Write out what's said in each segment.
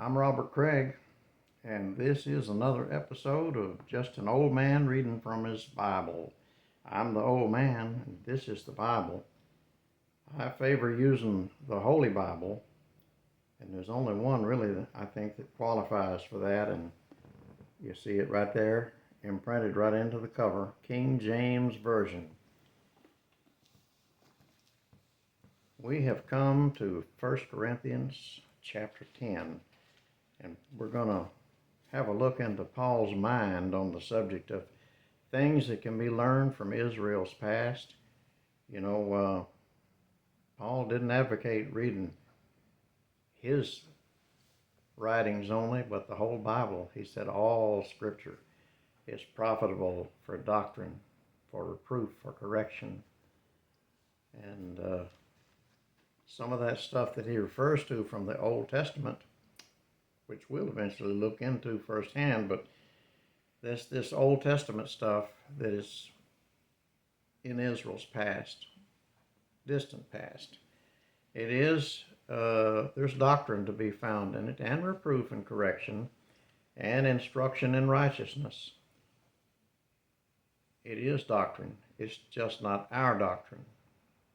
I'm Robert Craig, and this is another episode of Just an Old Man Reading from His Bible. I'm the old man, and this is the Bible. I favor using the Holy Bible, and there's only one really that I think that qualifies for that, and you see it right there, imprinted right into the cover, King James Version. We have come to 1 Corinthians chapter 10, and we're going to have a look into Paul's mind on the subject of things that can be learned from Israel's past. Paul didn't advocate reading his writings only, but the whole Bible. He said all Scripture is profitable for doctrine, for reproof, for correction. And some of that stuff that he refers to from the Old Testament, which we'll eventually look into firsthand, but this Old Testament stuff that is in Israel's past, distant past. It is, there's doctrine to be found in it, and reproof and correction, and instruction in righteousness. It is doctrine. It's just not our doctrine.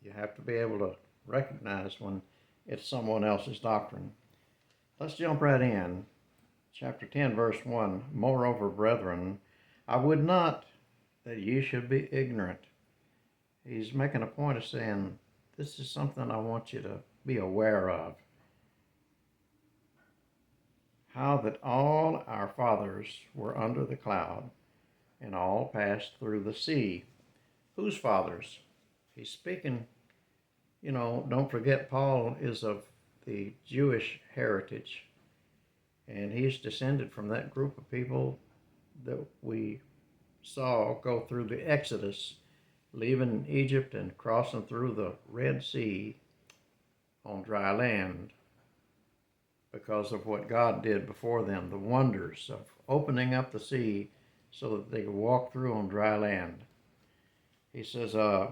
You have to be able to recognize when it's someone else's doctrine. Let's jump right in. Chapter 10, verse 1. Moreover, brethren, I would not that ye should be ignorant. He's making a point of saying, this is something I want you to be aware of. How that all our fathers were under the cloud, and all passed through the sea. Whose fathers? He's speaking, don't forget Paul is of the Jewish heritage, and he's descended from that group of people that we saw go through the Exodus, leaving Egypt and crossing through the Red Sea on dry land because of what God did before them, the wonders of opening up the sea so that they could walk through on dry land. He says, I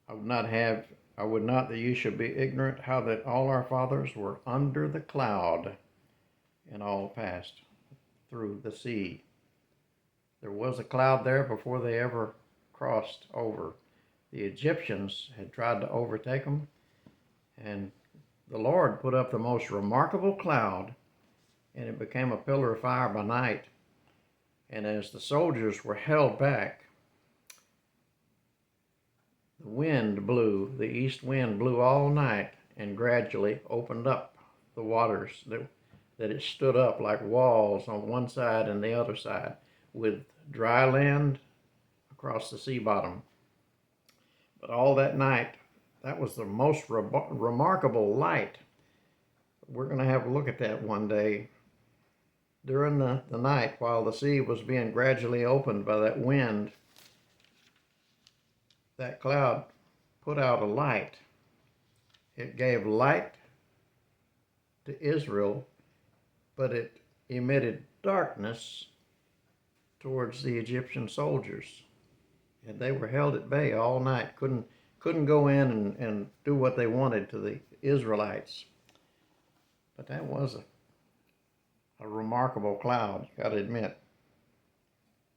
would not that you should be ignorant how that all our fathers were under the cloud and all passed through the sea. There was a cloud there before they ever crossed over. The Egyptians had tried to overtake them, and the Lord put up the most remarkable cloud, and it became a pillar of fire by night. And as the soldiers were held back, the east wind blew all night and gradually opened up the waters that it stood up like walls on one side and the other side with dry land across the sea bottom. But all that night, that was the most remarkable light. We're going to have a look at that one day. During the night, while the sea was being gradually opened by that wind, that cloud put out a light. It gave light to Israel, but it emitted darkness towards the Egyptian soldiers. And they were held at bay all night, couldn't go in and do what they wanted to the Israelites. But that was a remarkable cloud, you got to admit.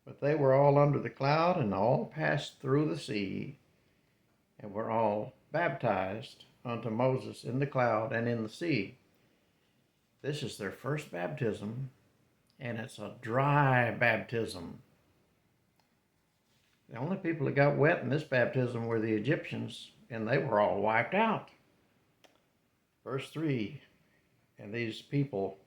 But they were all under the cloud and all passed through the sea and were all baptized unto Moses in the cloud and in the sea. This is their first baptism, and it's a dry baptism. The only people that got wet in this baptism were the Egyptians, and they were all wiped out. Verse 3, and these people,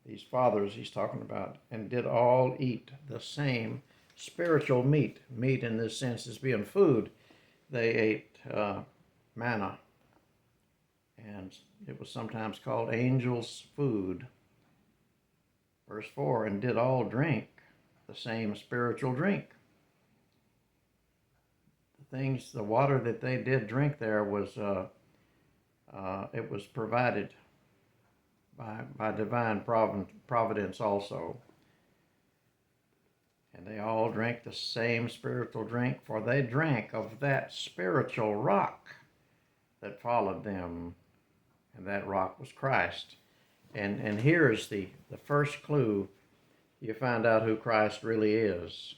these fathers he's talking about, and did all eat the same spiritual meat. Meat in this sense is being food. They ate manna, and it was sometimes called angel's food. Verse 4, and did all drink the same spiritual drink. The water that they did drink there was, it was provided by divine providence also. And they all drank the same spiritual drink, for they drank of that spiritual rock that followed them, and that rock was Christ. And here is the first clue you find out who Christ really is.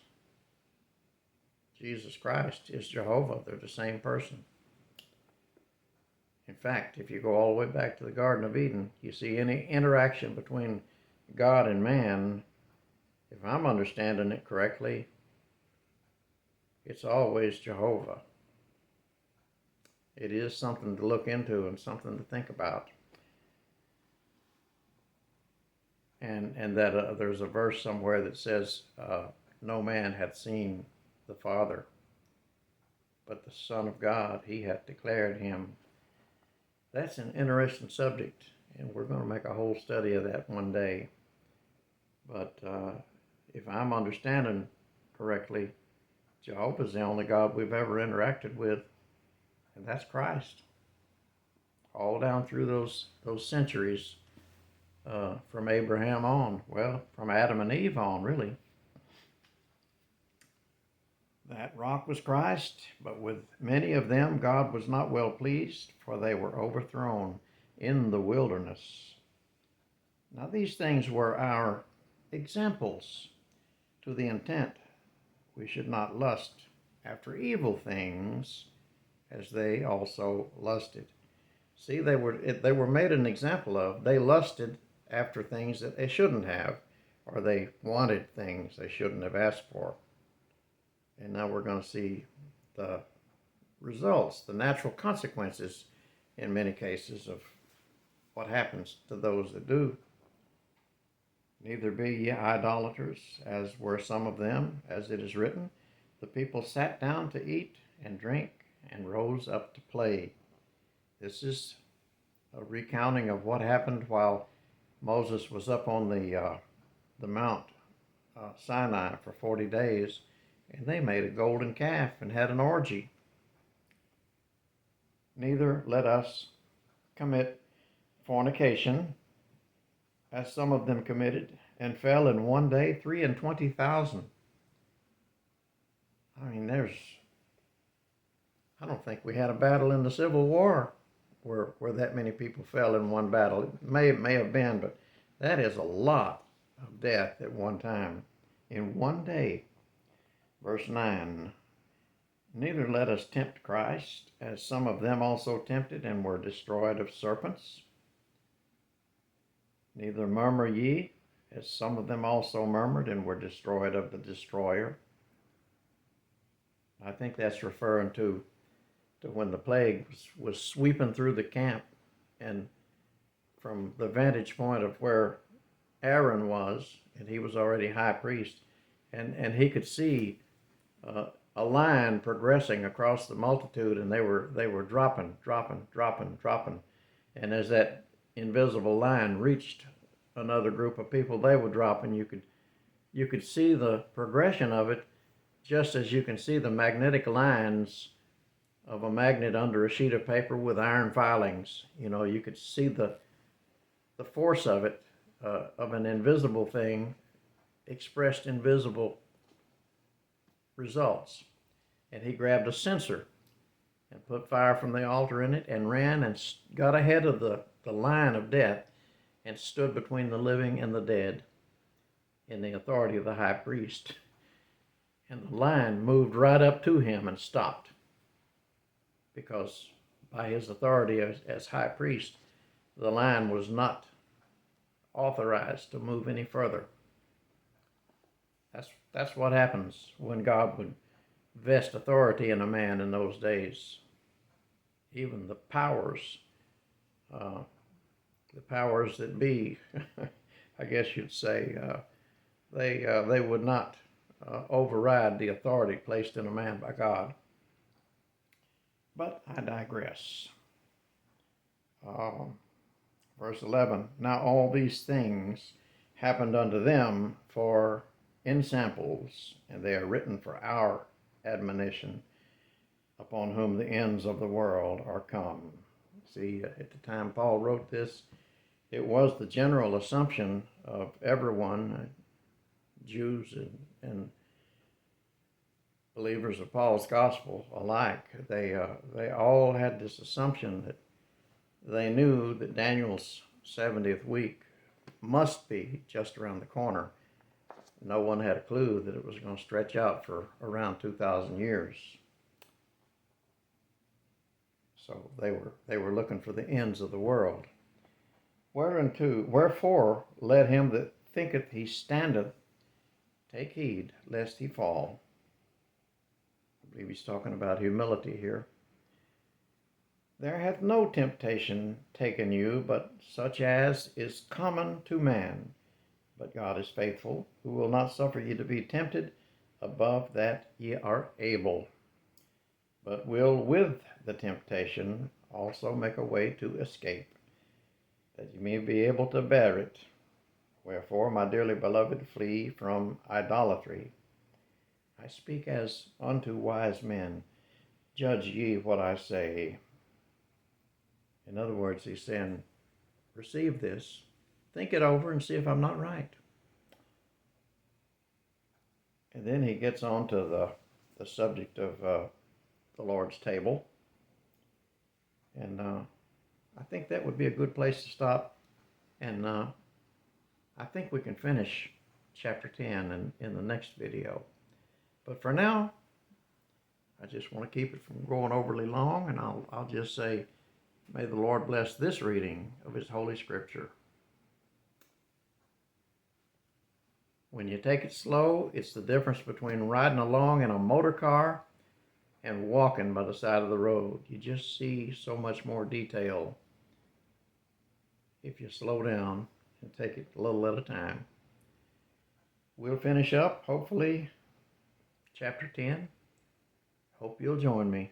Jesus Christ is Jehovah. They're the same person. In fact, if you go all the way back to the Garden of Eden, you see any interaction between God and man, if I'm understanding it correctly, it's always Jehovah. It is something to look into and something to think about. And that there's a verse somewhere that says, no man hath seen the Father, but the Son of God, he hath declared him. That's an interesting subject, and we're going to make a whole study of that one day. But if I'm understanding correctly, Jehovah's the only God we've ever interacted with, and that's Christ. All down through those centuries, from Abraham on, well, from Adam and Eve on, really. That rock was Christ, but with many of them God was not well pleased, for they were overthrown in the wilderness. Now these things were our examples, to the intent we should not lust after evil things, as they also lusted. See, they were made an example of. They lusted after things that they shouldn't have, or they wanted things they shouldn't have asked for. And now we're going to see the results, the natural consequences, in many cases, of what happens to those that do. Neither be ye idolaters, as were some of them, as it is written, the people sat down to eat and drink and rose up to play. This is a recounting of what happened while Moses was up on the Mount Sinai for 40 days, and they made a golden calf and had an orgy. Neither let us commit fornication, as some of them committed, and fell in one day 23,000. I mean, I don't think we had a battle in the Civil War where that many people fell in one battle. It may have been, but that is a lot of death at one time, in one day. Verse 9, neither let us tempt Christ, as some of them also tempted and were destroyed of serpents. Neither murmur ye, as some of them also murmured and were destroyed of the destroyer. I think that's referring to when the plague was sweeping through the camp, and from the vantage point of where Aaron was, and he was already high priest, and he could see a line progressing across the multitude, and they were dropping, and as that invisible line reached another group of people, they would drop, and you could see the progression of it, just as you can see the magnetic lines of a magnet under a sheet of paper with iron filings. You know, you could see the force of it, of an invisible thing expressed in visible results. And he grabbed a censer and put fire from the altar in it and ran and got ahead of the line of death and stood between the living and the dead in the authority of the high priest. And the line moved right up to him and stopped, because by his authority as high priest, the line was not authorized to move any further. That's what happens when God would vest authority in a man in those days. Even the powers that be, I guess you'd say, they would not override the authority placed in a man by God. But I digress. Verse 11, now all these things happened unto them for ensamples, and they are written for our admonition, upon whom the ends of the world are come. See, at the time Paul wrote this, it was the general assumption of everyone, Jews and believers of Paul's gospel alike. They all had this assumption that they knew that Daniel's 70th week must be just around the corner. No one had a clue that it was going to stretch out for around 2,000 years. So they were looking for the ends of the world. Wherefore let him that thinketh he standeth take heed lest he fall. I believe he's talking about humility here. There hath no temptation taken you, but such as is common to man. But God is faithful, who will not suffer you to be tempted above that ye are able, but will with the temptation also make a way to escape, that you may be able to bear it. Wherefore, my dearly beloved, flee from idolatry. I speak as unto wise men. Judge ye what I say. In other words, he's saying, receive this, think it over, and see if I'm not right. And then he gets on to the subject of the Lord's table. And I think that would be a good place to stop. And I think we can finish chapter 10 in the next video. But for now, I just want to keep it from going overly long, and I'll just say, may the Lord bless this reading of His Holy Scripture. When you take it slow, it's the difference between riding along in a motor car and walking by the side of the road. You just see so much more detail if you slow down and take it a little at a time. We'll finish up, hopefully, chapter 10. Hope you'll join me.